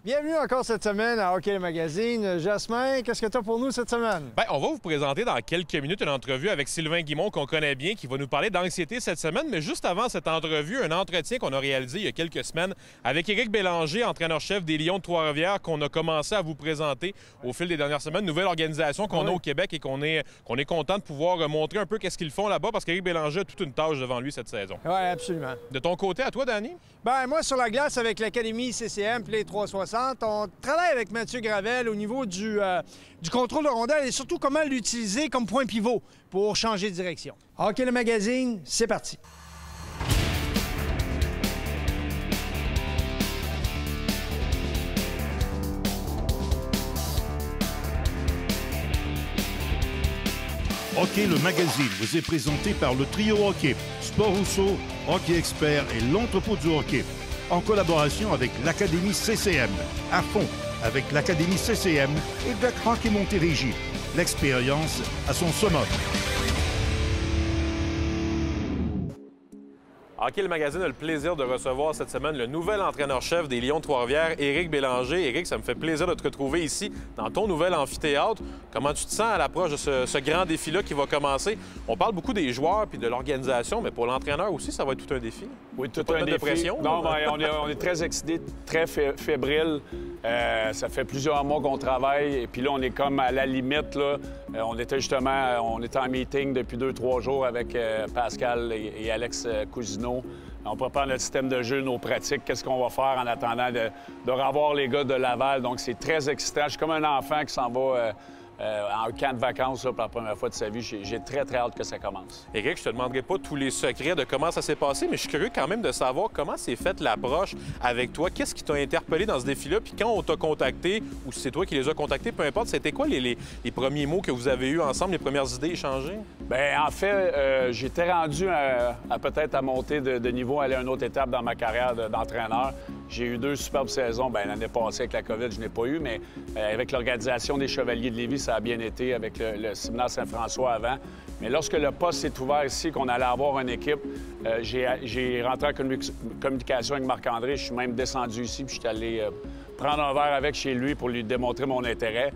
Bienvenue encore cette semaine à Hockey le Magazine. Jasmin, qu'est-ce que tu as pour nous cette semaine? Bien, on va vous présenter dans quelques minutes une entrevue avec Sylvain Guimond qu'on connaît bien, qui va nous parler d'anxiété cette semaine. Mais juste avant cette entrevue, un entretien qu'on a réalisé il y a quelques semaines avec Éric Bélanger, entraîneur-chef des Lions de Trois-Rivières, qu'on a commencé à vous présenter au fil des dernières semaines. Nouvelle organisation qu'on a au Québec et qu'on est content de pouvoir montrer un peu qu'est-ce qu'ils font là-bas parce qu'Éric Bélanger a toute une tâche devant lui cette saison. Oui, absolument. De ton côté, à toi, Danny? Bien, moi, sur la glace avec l'Académie CCM puis les 360, on travaille avec Mathieu Gravel au niveau du contrôle de rondelle et surtout comment l'utiliser comme point pivot pour changer de direction. Hockey le Magazine, c'est parti. Hockey le Magazine vous est présenté par le Trio Hockey, Sport Rousseau, Hockey Expert et l'Entrepôt du Hockey, en collaboration avec l'Académie CCM, à fond avec l'Académie CCM et Duck Hockey Montérégie. L'expérience à son summum. Hockey le Magazine a le plaisir de recevoir cette semaine le nouvel entraîneur-chef des Lions de Trois-Rivières, Éric Bélanger. Éric, ça me fait plaisir de te retrouver ici dans ton nouvel amphithéâtre. Comment tu te sens à l'approche de ce grand défi-là qui va commencer? On parle beaucoup des joueurs puis de l'organisation, mais pour l'entraîneur aussi, ça va être tout un défi. Oui, tout un défi. De pression, non, ben, on est très excités, très fébriles. Ça fait plusieurs mois qu'on travaille et puis là, on est comme à la limite. Là. On était en meeting depuis 2-3 jours avec Pascal et Alex Cousineau. On prépare notre système de jeu, nos pratiques, qu'est-ce qu'on va faire en attendant de revoir les gars de Laval. Donc, c'est très excitant. Je suis comme un enfant qui s'en va en camp de vacances là, pour la première fois de sa vie. J'ai très, très hâte que ça commence. Éric, je te demanderai pas tous les secrets de comment ça s'est passé, mais je suis curieux quand même de savoir comment s'est faite l'approche avec toi. Qu'est-ce qui t'a interpellé dans ce défi-là? Puis quand on t'a contacté, ou si c'est toi qui les as contactés, peu importe, c'était quoi les premiers mots que vous avez eus ensemble, les premières idées échangées? Bien, en fait, j'étais rendu à peut-être à monter de niveau, aller à une autre étape dans ma carrière d'entraîneur. J'ai eu 2 superbes saisons. Bien, l'année passée, avec la COVID, je n'ai pas eu, mais avec l'organisation des Chevaliers de Lévis, ça a bien été avec le séminaire Saint-François avant. Mais lorsque le poste s'est ouvert ici, qu'on allait avoir une équipe, j'ai rentré en communication avec Marc-André. Je suis même descendu ici, puis je suis allé prendre un verre avec chez lui pour lui démontrer mon intérêt.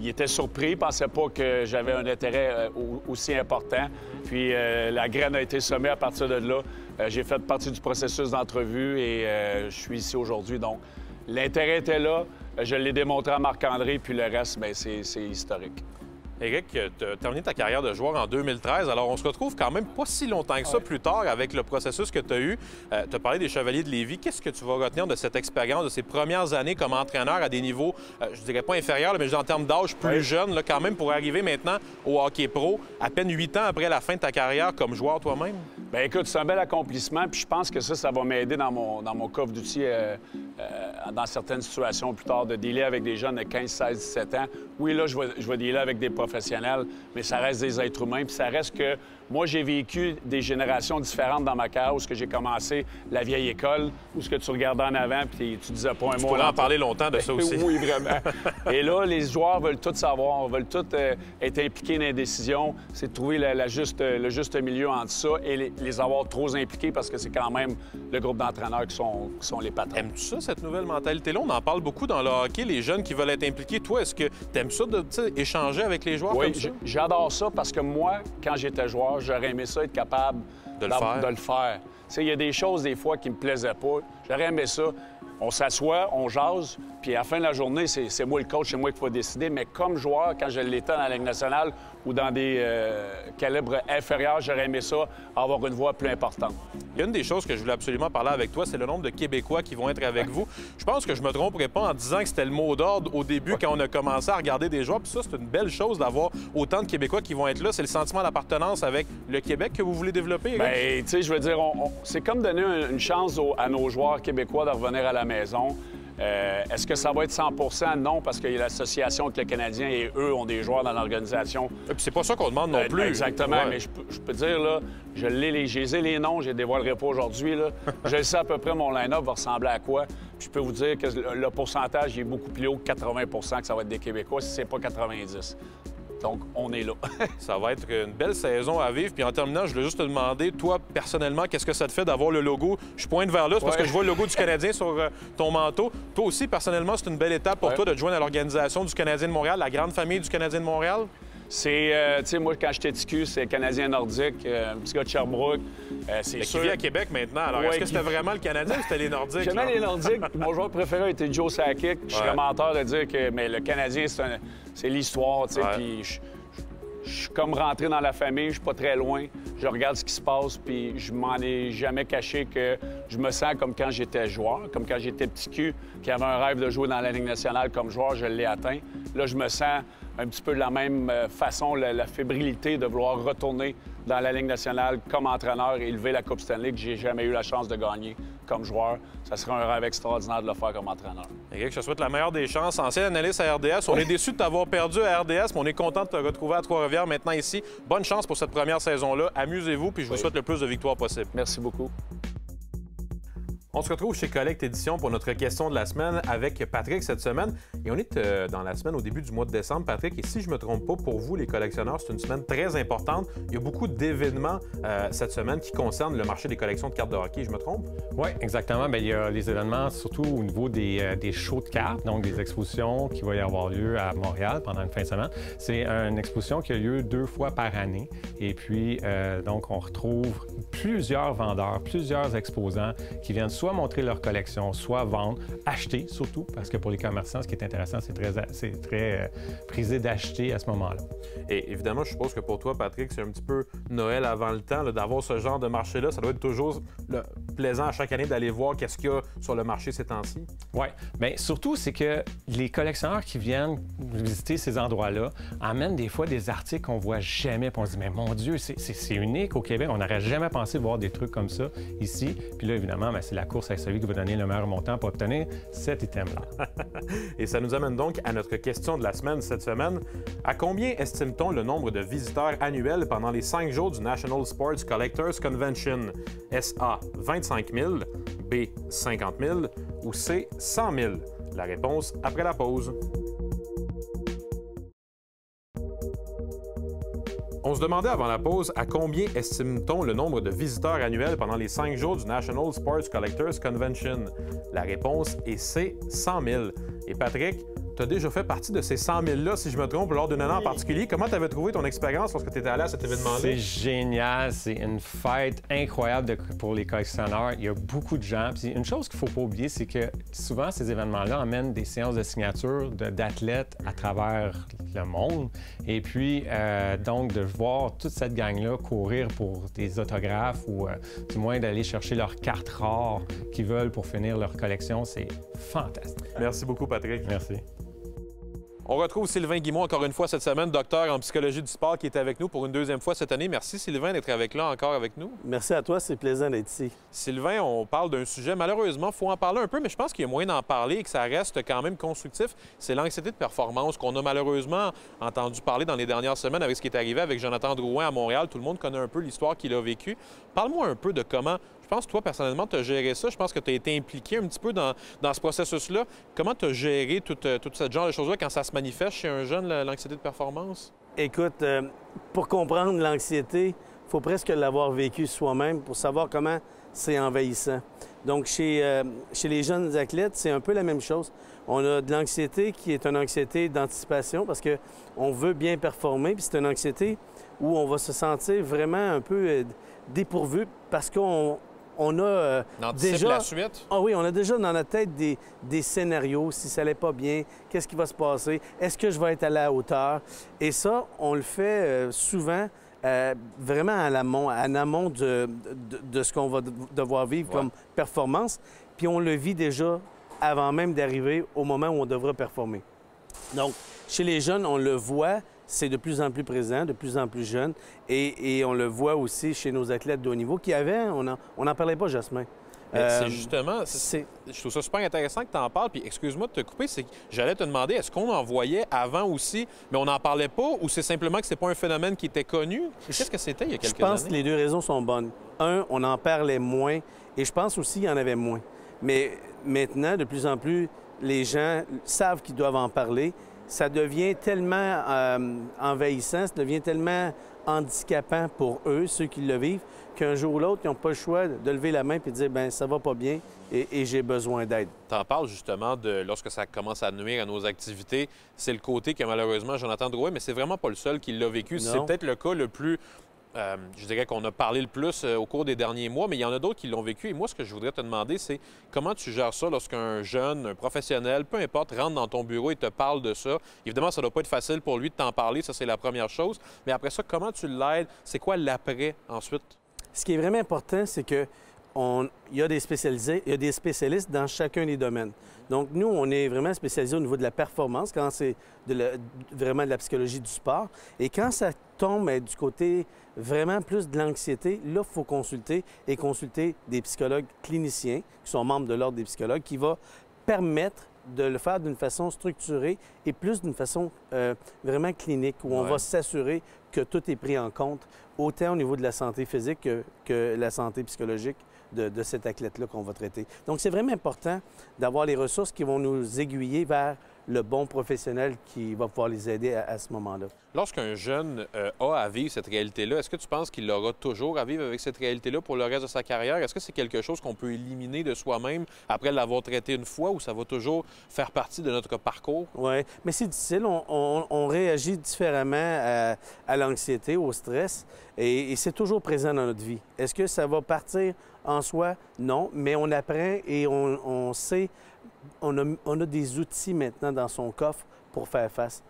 Il était surpris, il ne pensait pas que j'avais un intérêt aussi important. Puis la graine a été semée à partir de là. J'ai fait partie du processus d'entrevue et je suis ici aujourd'hui. Donc, l'intérêt était là. Je l'ai démontré à Marc-André, puis le reste, bien, c'est historique. Éric, tu as terminé ta carrière de joueur en 2013. Alors, on se retrouve quand même pas si longtemps que ça plus tard avec le processus que tu as eu. Tu as parlé des Chevaliers de Lévis. Qu'est-ce que tu vas retenir de cette expérience, de ces premières années comme entraîneur à des niveaux, je dirais pas inférieurs, mais en termes d'âge plus jeune, là, quand même, pour arriver maintenant au hockey pro, à peine 8 ans après la fin de ta carrière comme joueur toi-même? Bien, écoute, c'est un bel accomplissement, puis je pense que ça va m'aider dans mon coffre d'outils dans certaines situations plus tard, de dealer avec des jeunes de 15, 16, 17 ans. Oui, là, je vais dealer avec des professionnels, mais ça reste des êtres humains, puis ça reste que moi, j'ai vécu des générations différentes dans ma carrière, où j'ai commencé la vieille école, où ce que tu regardais en avant, puis tu disais pas un mot. Tu pourrais en parler longtemps de ça aussi. Oui, vraiment. Et là, les joueurs veulent tout savoir, veulent tout être impliqués dans les décisions. C'est de trouver le juste milieu entre ça et les avoir trop impliqués, parce que c'est quand même le groupe d'entraîneurs qui sont les patrons. Aimes-tu ça, cette nouvelle mentalité-là? On en parle beaucoup dans le hockey, les jeunes qui veulent être impliqués. Toi, est-ce que tu aimes ça échanger avec les joueurs comme ça? Oui, j'adore ça parce que moi, quand j'étais joueur, j'aurais aimé ça être capable de le faire. Tu sais, il y a des choses, des fois, qui me plaisaient pas. J'aurais aimé ça. On s'assoit, on jase, puis à la fin de la journée, c'est moi le coach, c'est moi qui faut décider. Mais comme joueur, quand je l'étais dans la Ligue nationale ou dans des calibres inférieurs, j'aurais aimé ça, avoir une voix plus importante. Il y a une des choses que je voulais absolument parler avec toi, c'est le nombre de Québécois qui vont être avec vous. Je pense que je me tromperais pas en disant que c'était le mot d'ordre au début quand on a commencé à regarder des joueurs. Puis ça, c'est une belle chose d'avoir autant de Québécois qui vont être là. C'est le sentiment d'appartenance avec le Québec que vous voulez développer, Éric? Bien, tu sais, je veux dire, c'est comme donner une chance à nos joueurs québécois de revenir à la maison. Est-ce que ça va être 100 %? Non, parce qu'il y a l'association avec le Canadien et eux ont des joueurs dans l'organisation. Et puis c'est pas ça qu'on demande non plus. Exactement, ouais. Mais je peux dire, là, j'ai les noms, je les dévoilerai pas aujourd'hui. Je sais à peu près mon line-up va ressembler à quoi. Puis je peux vous dire que le pourcentage est beaucoup plus haut que 80 % que ça va être des Québécois, si c'est pas 90. Donc, on est là. Ça va être une belle saison à vivre. Puis en terminant, je voulais juste te demander, toi, personnellement, qu'est-ce que ça te fait d'avoir le logo? Je pointe vers là, c'est parce que je vois le logo du Canadien sur ton manteau. Toi aussi, personnellement, c'est une belle étape pour toi de te joindre à l'organisation du Canadien de Montréal, la grande famille du Canadien de Montréal? C'est, tu sais, moi, quand j'étais TQ, c'est Canadien nordique, un petit gars de Sherbrooke. C'est sûr. Qui vit à Québec maintenant. Alors, est-ce que c'était vraiment le Canadien ou c'était les Nordiques? J'aimais les Nordiques. Mon joueur préféré était Joe Sakic. Je serais menteur de dire que mais le Canadien, c'est l'histoire, tu sais. Puis je suis comme rentré dans la famille, je suis pas très loin. Je regarde ce qui se passe, puis je m'en ai jamais caché que je me sens comme quand j'étais joueur, comme quand j'étais petit cul, qui avait un rêve de jouer dans la Ligue nationale comme joueur, je l'ai atteint. Là, je me sens un petit peu de la même façon, la fébrilité de vouloir retourner dans la Ligue nationale comme entraîneur et élever la Coupe Stanley que j'ai jamais eu la chance de gagner comme joueur. Ça serait un rêve extraordinaire de le faire comme entraîneur. Eric, je te souhaite la meilleure des chances. Ancien analyste à RDS, on est déçu de t'avoir perdu à RDS, mais on est content de te retrouver à Trois-Rivières maintenant ici. Bonne chance pour cette première saison-là. Amusez-vous, puis je vous souhaite le plus de victoires possible. Merci beaucoup. On se retrouve chez Collect Édition pour notre question de la semaine avec Patrick cette semaine. Et on est dans la semaine au début du mois de décembre, Patrick. Et si je ne me trompe pas, pour vous, les collectionneurs, c'est une semaine très importante. Il y a beaucoup d'événements cette semaine qui concernent le marché des collections de cartes de hockey. Je me trompe? Oui, exactement. Bien, il y a les événements surtout au niveau des shows de cartes, donc des expositions qui vont y avoir lieu à Montréal pendant une fin de semaine. C'est une exposition qui a lieu 2 fois par année. Et puis, donc, on retrouve plusieurs vendeurs, plusieurs exposants qui viennent soit montrer leur collection, soit vendre, acheter surtout, parce que pour les commerçants, ce qui est intéressant, c'est très prisé d'acheter à ce moment-là. Et évidemment, je suppose que pour toi, Patrick, c'est un petit peu Noël avant le temps, d'avoir ce genre de marché-là. Ça doit être toujours plaisant à chaque année d'aller voir qu'est-ce qu'il y a sur le marché ces temps-ci. Oui, bien surtout, c'est que les collectionneurs qui viennent visiter ces endroits-là amènent des fois des articles qu'on ne voit jamais, puis on se dit, mais mon Dieu, c'est unique au Québec, on n'aurait jamais pensé voir des trucs comme ça ici. Puis là, évidemment, c'est la course avec celui qui va donner le meilleur montant pour obtenir cet item-là. Et ça nous amène donc à notre question de la semaine cette semaine. À combien estime-t-on le nombre de visiteurs annuels pendant les 5 jours du National Sports Collectors Convention? Est-ce A, 25 000, B, 50 000 ou C, 100 000? La réponse après la pause. On se demandait avant la pause à combien estime-t-on le nombre de visiteurs annuels pendant les 5 jours du National Sports Collectors Convention? La réponse est C, 100 000. Et Patrick, tu as déjà fait partie de ces 100 000-là, si je me trompe, lors d'un an en particulier. Comment tu avais trouvé ton expérience lorsque tu étais allé à cet événement-là? C'est génial. C'est une fête incroyable pour les collectionneurs. Il y a beaucoup de gens. Puis une chose qu'il ne faut pas oublier, c'est que souvent, ces événements-là amènent des séances de signature d'athlètes à travers le monde. Et puis, donc, de voir toute cette gang-là courir pour des autographes ou du moins d'aller chercher leurs cartes rares qu'ils veulent pour finir leur collection, c'est fantastique. Merci beaucoup, Patrick. Merci. On retrouve Sylvain Guimont encore une fois cette semaine, docteur en psychologie du sport, qui est avec nous pour une 2e fois cette année. Merci Sylvain d'être encore avec nous. Merci à toi, c'est plaisant d'être ici. Sylvain, on parle d'un sujet, malheureusement, il faut en parler un peu, mais je pense qu'il y a moyen d'en parler et que ça reste quand même constructif. C'est l'anxiété de performance qu'on a malheureusement entendu parler dans les dernières semaines avec ce qui est arrivé avec Jonathan Drouin à Montréal. Tout le monde connaît un peu l'histoire qu'il a vécue. Parle-moi un peu de comment... Je pense que toi, personnellement, tu as géré ça. Je pense que tu as été impliqué un petit peu dans ce processus-là. Comment tu as géré tout ce genre de choses-là quand ça se manifeste chez un jeune, l'anxiété de performance? Écoute, pour comprendre l'anxiété, il faut presque l'avoir vécu soi-même pour savoir comment c'est envahissant. Donc, chez les jeunes athlètes, c'est un peu la même chose. On a de l'anxiété qui est une anxiété d'anticipation parce qu'on veut bien performer, puis c'est une anxiété où on va se sentir vraiment un peu dépourvu parce qu'on a déjà... la suite? Ah oui, on a déjà dans notre tête des scénarios. Si ça n'allait pas bien, qu'est-ce qui va se passer? Est-ce que je vais être à la hauteur? Et ça, on le fait souvent vraiment en amont de ce qu'on va devoir vivre comme performance. Puis on le vit déjà avant même d'arriver au moment où on devra performer. Donc, chez les jeunes, on le voit, c'est de plus en plus présent, de plus en plus jeune. Et on le voit aussi chez nos athlètes de haut niveau qui avaient, on n'en parlait pas, Jasmin. C'est justement, je trouve ça super intéressant que tu en parles. Puis excuse-moi de te couper, c'est que j'allais te demander, est-ce qu'on en voyait avant aussi, mais on n'en parlait pas, ou c'est simplement que c'est pas un phénomène qui était connu? Qu'est-ce que c'était il y a quelques années? Je pense que les deux raisons sont bonnes. Un, on en parlait moins, et je pense aussi qu'il y en avait moins. Mais maintenant, de plus en plus, les gens savent qu'ils doivent en parler. ça devient tellement envahissant, ça devient tellement handicapant pour eux, ceux qui le vivent, qu'un jour ou l'autre, ils n'ont pas le choix de lever la main et de dire « bien, ça va pas bien et j'ai besoin d'aide ». Tu en parles justement de lorsque ça commence à nuire à nos activités. C'est le côté que malheureusement Jonathan Drouin, mais c'est vraiment pas le seul qui l'a vécu. C'est peut-être le cas le plus... je dirais qu'on a parlé le plus au cours des derniers mois, mais il y en a d'autres qui l'ont vécu. Et moi, ce que je voudrais te demander, c'est comment tu gères ça lorsqu'un jeune, un professionnel, peu importe, rentre dans ton bureau et te parle de ça. Évidemment, ça ne doit pas être facile pour lui de t'en parler, ça c'est la première chose. Mais après ça, comment tu l'aides? C'est quoi l'après ensuite? Ce qui est vraiment important, c'est que il y a des spécialistes dans chacun des domaines. Donc, nous, on est vraiment spécialisés au niveau de la performance, quand c'est vraiment de la psychologie du sport. Et quand ça tombe du côté vraiment plus de l'anxiété, là, il faut consulter des psychologues cliniciens, qui sont membres de l'Ordre des psychologues, qui va permettre de le faire d'une façon structurée et plus d'une façon vraiment clinique, où on va s'assurer que tout est pris en compte, autant au niveau de la santé physique que la santé psychologique de cet athlète-là qu'on va traiter. Donc, c'est vraiment important d'avoir les ressources qui vont nous aiguiller vers le bon professionnel qui va pouvoir les aider à ce moment-là. Lorsqu'un jeune a à vivre cette réalité-là, est-ce que tu penses qu'il aura toujours à vivre avec cette réalité-là pour le reste de sa carrière? Est-ce que c'est quelque chose qu'on peut éliminer de soi-même après l'avoir traité une fois ou ça va toujours faire partie de notre parcours? Oui, mais c'est difficile. On réagit différemment à l'anxiété, au stress, et c'est toujours présent dans notre vie. Est-ce que ça va partir en soi? Non, mais on apprend et on sait, on a des outils maintenant dans son coffre pour faire face.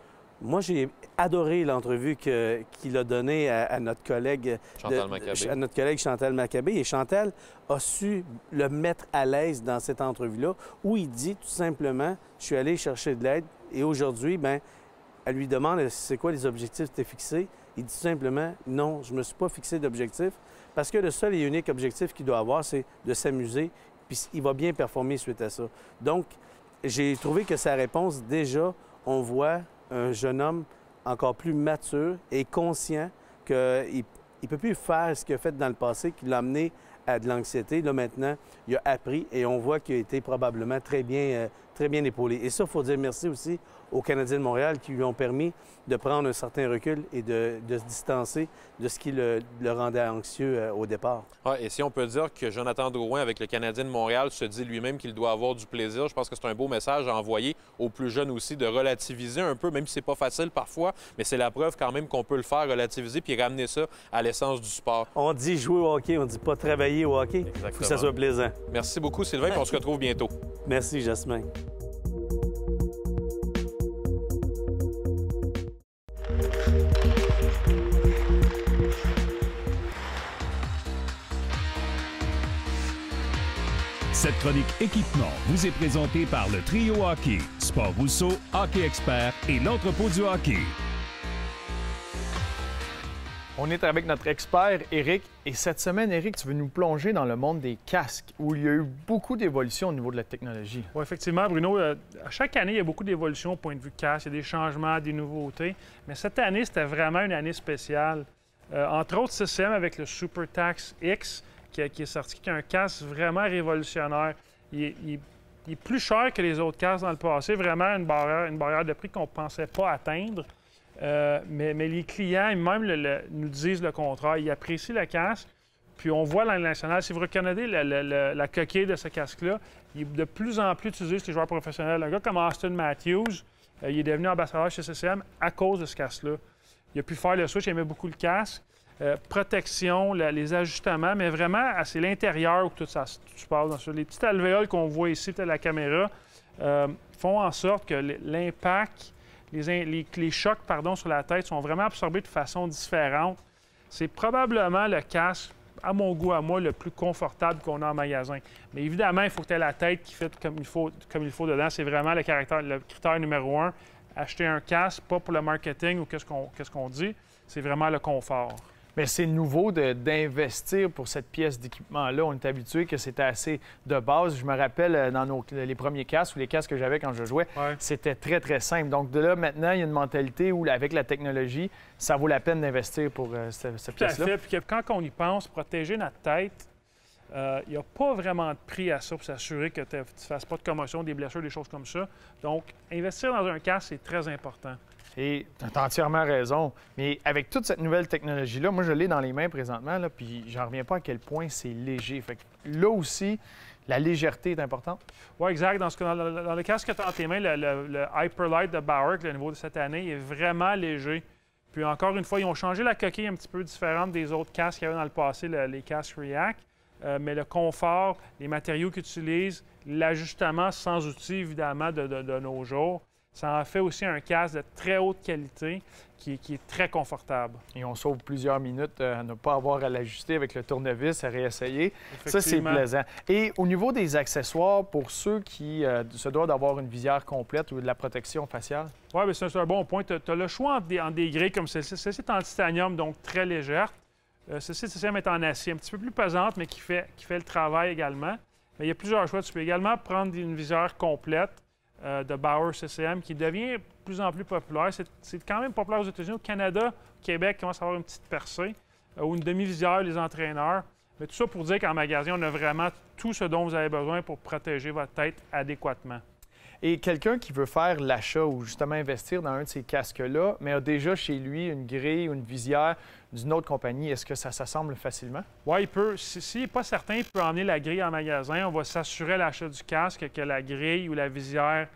Moi, j'ai adoré l'entrevue qu'il a donnée à notre collègue Chantal Maccabé. Et Chantal a su le mettre à l'aise dans cette entrevue-là, où il dit tout simplement, je suis allé chercher de l'aide et aujourd'hui, bien, elle lui demande, c'est quoi les objectifs que tu t'es fixés? Il dit tout simplement, non, je ne me suis pas fixé d'objectif parce que le seul et unique objectif qu'il doit avoir, c'est de s'amuser, puis il va bien performer suite à ça. Donc, j'ai trouvé que sa réponse, déjà, on voit un jeune homme encore plus mature et conscient qu'il ne peut plus faire ce qu'il a fait dans le passé, qui l'a amené à de l'anxiété. Là, maintenant, il a appris et on voit qu'il a été probablement très bien épaulé. Et ça, il faut dire merci aussi aux Canadiens de Montréal qui lui ont permis de prendre un certain recul et de se distancer de ce qui le rendait anxieux au départ. Ah, et si on peut dire que Jonathan Drouin, avec le Canadien de Montréal, se dit lui-même qu'il doit avoir du plaisir, je pense que c'est un beau message à envoyer aux plus jeunes aussi, de relativiser un peu, même si c'est pas facile parfois, mais c'est la preuve quand même qu'on peut le faire, relativiser, puis ramener ça à l'essence du sport. On dit jouer au hockey, on dit pas travailler au hockey. Exactement. Il faut que ça soit plaisant. Merci beaucoup, Sylvain, puis on se retrouve bientôt. Merci, Jasmin. Cette chronique équipement vous est présentée par le Trio Hockey, Sport Rousseau, Hockey Expert et l'entrepôt du hockey. On est avec notre expert, Éric. Et cette semaine, Éric, tu veux nous plonger dans le monde des casques, où il y a eu beaucoup d'évolutions au niveau de la technologie. Oui, effectivement, Bruno. À chaque année, il y a beaucoup d'évolutions au point de vue casque. Il y a des changements, des nouveautés. Mais cette année, c'était vraiment une année spéciale. Entre autres, CCM avec le SuperTax X, qui est sorti, qui est un casque vraiment révolutionnaire. Il est plus cher que les autres casques dans le passé. Vraiment une barrière de prix qu'on ne pensait pas atteindre. Mais les clients, même nous disent le contraire. Ils apprécient le casque. Puis on voit dans le national, si vous reconnaissez la coquille de ce casque-là, il est de plus en plus utilisé chez les joueurs professionnels. Un gars comme Austin Matthews, il est devenu ambassadeur chez CCM à cause de ce casque-là. Il a pu faire le switch, il aimait beaucoup le casque. Protection, les ajustements, mais vraiment, c'est l'intérieur où tout ça se passe. Les petites alvéoles qu'on voit ici, peut-être la caméra, font en sorte que l'impact, les chocs sur la tête sont vraiment absorbés de façon différente. C'est probablement le casque, à mon goût, à moi, le plus confortable qu'on a en magasin. Mais évidemment, il faut que tu aies la tête qui fait comme il faut dedans. C'est vraiment le critère numéro 1. Acheter un casque, pas pour le marketing ou qu'est-ce qu'on dit, c'est vraiment le confort. Mais c'est nouveau d'investir pour cette pièce d'équipement-là. On est habitué que c'était assez de base. Je me rappelle dans les premiers casques ou les casques que j'avais quand je jouais, c'était très, très simple. Donc de là, maintenant, il y a une mentalité où, avec la technologie, ça vaut la peine d'investir pour cette pièce-là. Tout à fait. Puis quand on y pense, protéger notre tête, Il n'y a pas vraiment de prix à ça pour s'assurer que tu ne fasses pas de commotion, des blessures, des choses comme ça. Donc, investir dans un casque, c'est très important. Et tu as entièrement raison. Mais avec toute cette nouvelle technologie-là, moi, je l'ai dans les mains présentement, là, puis j'en reviens pas à quel point c'est léger. Fait que là aussi, la légèreté est importante. Oui, exact. Dans le casque que tu as dans tes mains, le Hyperlight de Bauer, le nouveau de cette année, est vraiment léger. Puis encore une fois, ils ont changé la coquille un petit peu différente des autres casques qu'il y avait dans le passé, les casques React. Mais le confort, les matériaux qu'ils utilisent, l'ajustement sans outils, évidemment, de nos jours, ça en fait aussi un casque de très haute qualité qui est très confortable. Et on sauve plusieurs minutes à ne pas avoir à l'ajuster avec le tournevis, à réessayer. Ça, c'est plaisant. Et au niveau des accessoires, pour ceux qui se doivent d'avoir une visière complète ou de la protection faciale? Oui, mais c'est un bon point. Tu as le choix entre des grilles comme celle-ci. Celle-ci est en titanium, donc très légère. Celle-ci est en acier, un petit peu plus pesante, mais qui fait le travail également. Mais il y a plusieurs choix. Tu peux également prendre une visière complète de Bauer CCM qui devient de plus en plus populaire. C'est quand même populaire aux États-Unis. Au Canada, au Québec, commence à avoir une petite percée ou une demi-visière, les entraîneurs. Mais tout ça pour dire qu'en magasin, on a vraiment tout ce dont vous avez besoin pour protéger votre tête adéquatement. Et quelqu'un qui veut faire l'achat ou justement investir dans un de ces casques-là, mais a déjà chez lui une grille ou une visière d'une autre compagnie, est-ce que ça s'assemble facilement? Oui, il peut. S'il n'est pas certain, il peut emmener la grille en magasin. On va s'assurer à l'achat du casque que la grille ou la visière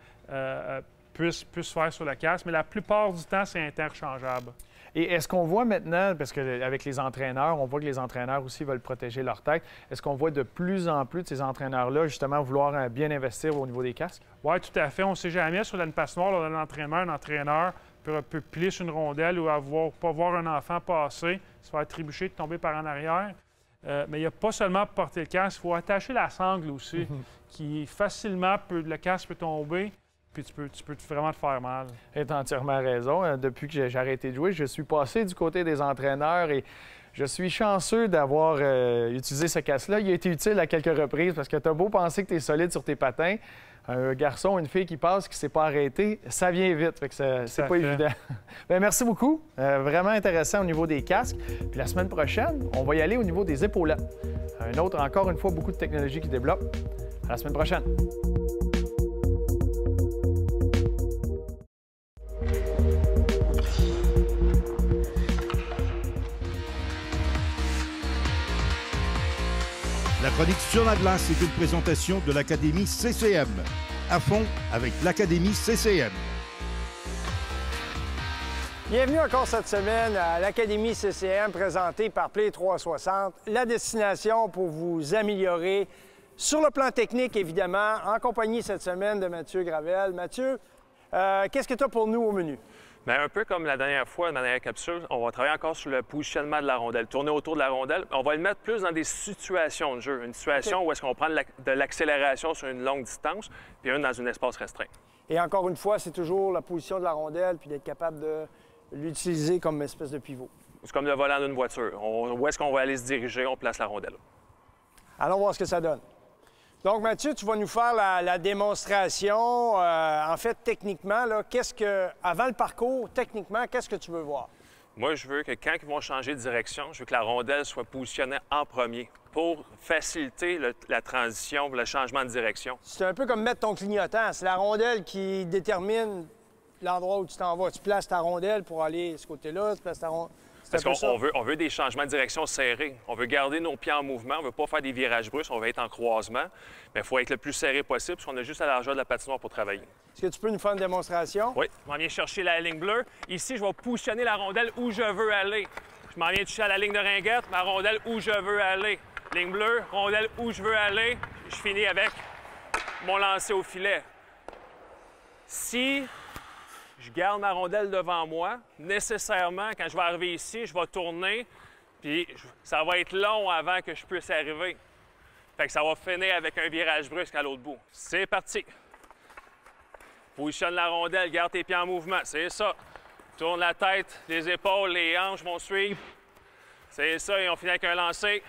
puisse faire sur le casque, mais la plupart du temps, c'est interchangeable. Et est-ce qu'on voit maintenant, parce qu'avec les entraîneurs, on voit que les entraîneurs aussi veulent protéger leur tête, est-ce qu'on voit de plus en plus de ces entraîneurs-là, justement, vouloir bien investir au niveau des casques? Oui, tout à fait. On ne sait jamais. Sur une patinoire, on a un entraîneur peut plier sur une rondelle ou pas voir un enfant passer, se faire trébucher, tomber par en arrière. Mais il n'y a pas seulement porter le casque, il faut attacher la sangle aussi, qui facilement, le casque peut tomber. Puis tu peux vraiment te faire mal. Tu as entièrement raison. Depuis que j'ai arrêté de jouer, je suis passé du côté des entraîneurs et je suis chanceux d'avoir utilisé ce casque-là. Il a été utile à quelques reprises parce que tu as beau penser que tu es solide sur tes patins, un garçon, une fille qui passe, qui ne s'est pas arrêté, ça vient vite. Fait que c'est pas évident. Bien, merci beaucoup. Vraiment intéressant au niveau des casques. Puis la semaine prochaine, on va y aller au niveau des épaulettes. Encore une fois, beaucoup de technologies qui développent. À la semaine prochaine. La chronique sur la glace est une présentation de l'Académie CCM. À fond avec l'Académie CCM. Bienvenue encore cette semaine à l'Académie CCM présentée par Play 360, la destination pour vous améliorer sur le plan technique, évidemment, en compagnie cette semaine de Mathieu Gravel. Mathieu, qu'est-ce que tu as pour nous au menu? Bien, un peu comme la dernière fois, la dernière capsule, on va travailler encore sur le positionnement de la rondelle, tourner autour de la rondelle. On va le mettre plus dans des situations de jeu. Une situation où est-ce qu'on prend de l'accélération sur une longue distance, puis une dans un espace restreint. Et encore une fois, c'est toujours la position de la rondelle, puis d'être capable de l'utiliser comme espèce de pivot. C'est comme le volant d'une voiture. Où est-ce qu'on va aller se diriger, on place la rondelle. Allons voir ce que ça donne. Donc, Mathieu, tu vas nous faire la démonstration. En fait, techniquement, avant le parcours, techniquement, qu'est-ce que tu veux voir? Moi, je veux que quand ils vont changer de direction, je veux que la rondelle soit positionnée en premier pour faciliter la transition, le changement de direction. C'est un peu comme mettre ton clignotant. C'est la rondelle qui détermine l'endroit où tu t'en vas. Tu places ta rondelle pour aller de ce côté-là, tu places ta rondelle... Parce qu'on veut des changements de direction serrés. On veut garder nos pieds en mouvement. On ne veut pas faire des virages brusques. On veut être en croisement. Mais il faut être le plus serré possible parce qu'on a juste la largeur de la patinoire pour travailler. Est-ce que tu peux nous faire une démonstration? Oui. Je m'en viens chercher la ligne bleue. Ici, je vais positionner la rondelle où je veux aller. Je m'en viens toucher à la ligne de ringuette, ma rondelle où je veux aller. Ligne bleue, rondelle où je veux aller. Je finis avec mon lancer au filet. Si je garde ma rondelle devant moi, nécessairement, quand je vais arriver ici, je vais tourner, puis ça va être long avant que je puisse arriver. Fait que ça va finir avec un virage brusque à l'autre bout. C'est parti. Positionne la rondelle, garde tes pieds en mouvement, c'est ça. Tourne la tête, les épaules, les hanches vont suivre. C'est ça, et on finit avec un lancer.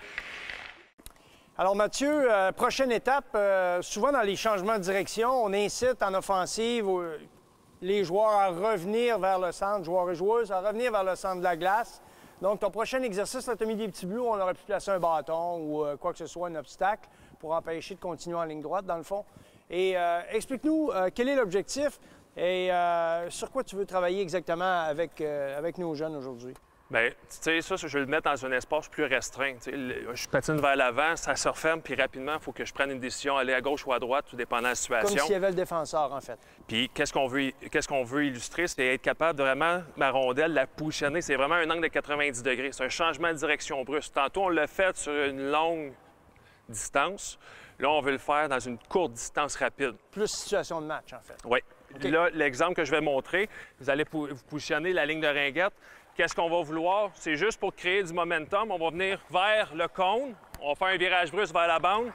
Alors Mathieu, prochaine étape, souvent dans les changements de direction, on incite en offensive les joueurs à revenir vers le centre, joueurs et joueuses, à revenir vers le centre de la glace. Donc, ton prochain exercice, là, tu as mis des petits buts où on aurait pu placer un bâton ou quoi que ce soit, un obstacle pour empêcher de continuer en ligne droite, dans le fond. Et explique-nous quel est l'objectif et sur quoi tu veux travailler exactement avec nos jeunes aujourd'hui. Bien, tu sais, ça, je vais le mettre dans un espace plus restreint. Je patine vers l'avant, ça se referme, puis rapidement, il faut que je prenne une décision, aller à gauche ou à droite, tout dépendant de la situation. Comme s'il y avait le défenseur, en fait. Puis, qu'est-ce qu'on veut illustrer, c'est être capable de vraiment, ma rondelle, la positionner. C'est vraiment un angle de 90 degrés. C'est un changement de direction brusque. Tantôt, on l'a fait sur une longue distance. Là, on veut le faire dans une courte distance rapide. Plus situation de match, en fait. Oui. Okay. Là, l'exemple que je vais montrer, vous allez vous positionner la ligne de ringuette. Qu'est-ce qu'on va vouloir? C'est juste pour créer du momentum. On va venir vers le cône. On va faire un virage brusque vers la bande.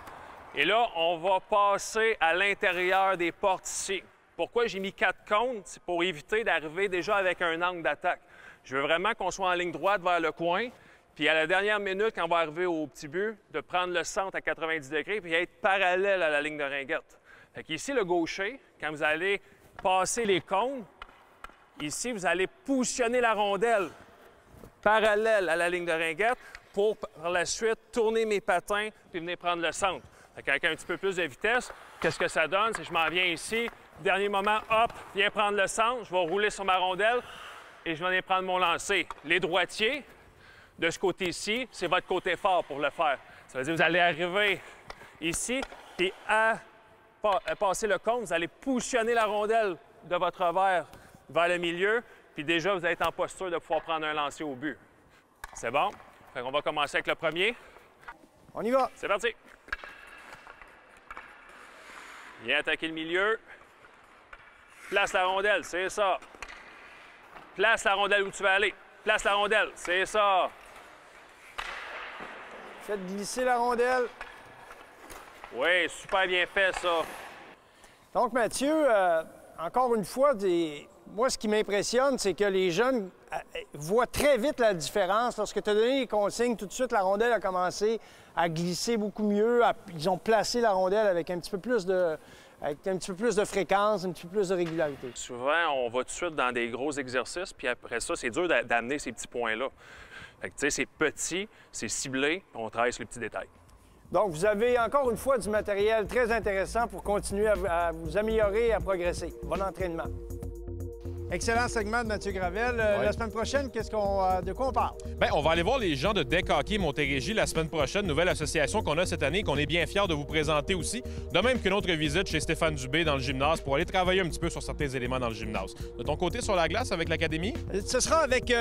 Et là, on va passer à l'intérieur des portes ici. Pourquoi j'ai mis 4 cônes? C'est pour éviter d'arriver déjà avec un angle d'attaque. Je veux vraiment qu'on soit en ligne droite vers le coin. Puis à la dernière minute, quand on va arriver au petit but, de prendre le centre à 90 degrés puis être parallèle à la ligne de ringuette. Fait qu'ici, le gaucher, quand vous allez passer les cônes, ici, vous allez positionner la rondelle parallèle à la ligne de ringuette pour, par la suite, tourner mes patins puis venir prendre le centre. Avec un petit peu plus de vitesse, qu'est-ce que ça donne? C'est que je m'en viens ici, dernier moment, hop, viens prendre le centre, je vais rouler sur ma rondelle et je vais venir prendre mon lancer. Les droitiers, de ce côté-ci, c'est votre côté fort pour le faire. Ça veut dire que vous allez arriver ici et à passer le cône, vous allez positionner la rondelle de votre revers vers le milieu, puis déjà, vous allez être en posture de pouvoir prendre un lancer au but. C'est bon? Fait qu'on va commencer avec le premier. On y va! C'est parti! Viens attaquer le milieu. Place la rondelle, c'est ça. Place la rondelle où tu veux aller. Place la rondelle, c'est ça. Faites glisser la rondelle. Oui, super bien fait, ça. Donc, Mathieu, encore une fois, moi, ce qui m'impressionne, c'est que les jeunes voient très vite la différence. Lorsque tu as donné les consignes, tout de suite, la rondelle a commencé à glisser beaucoup mieux. Ils ont placé la rondelle avec un petit peu plus de fréquence, un petit peu plus de régularité. Souvent, on va tout de suite dans des gros exercices, puis après ça, c'est dur d'amener ces petits points-là. Fait que, tu sais, c'est petit, c'est ciblé, on travaille sur les petits détails. Donc, vous avez encore une fois du matériel très intéressant pour continuer à vous améliorer et à progresser. Bon entraînement. Excellent segment de Mathieu Gravel. La semaine prochaine, de quoi on parle? Bien, on va aller voir les gens de Deck Hockey Montérégie la semaine prochaine, nouvelle association qu'on a cette année, qu'on est bien fiers de vous présenter aussi. De même qu'une autre visite chez Stéphane Dubé dans le gymnase pour aller travailler un petit peu sur certains éléments dans le gymnase. De ton côté, sur la glace avec l'Académie? Ce sera avec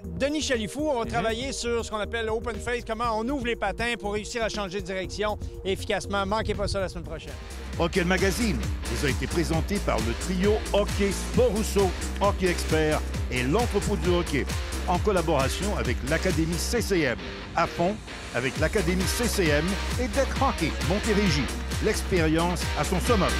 Denis Chalifou. On va travailler sur ce qu'on appelle l'open face, comment on ouvre les patins pour réussir à changer de direction efficacement. Manquez pas ça la semaine prochaine. Hockey le Magazine vous a été présenté par le trio Hockey Sport Rousseau, Hockey Expert et l'Entrepôt du Hockey, en collaboration avec l'Académie CCM, à fond avec l'Académie CCM et Deck Hockey Montérégie, l'expérience à son summum.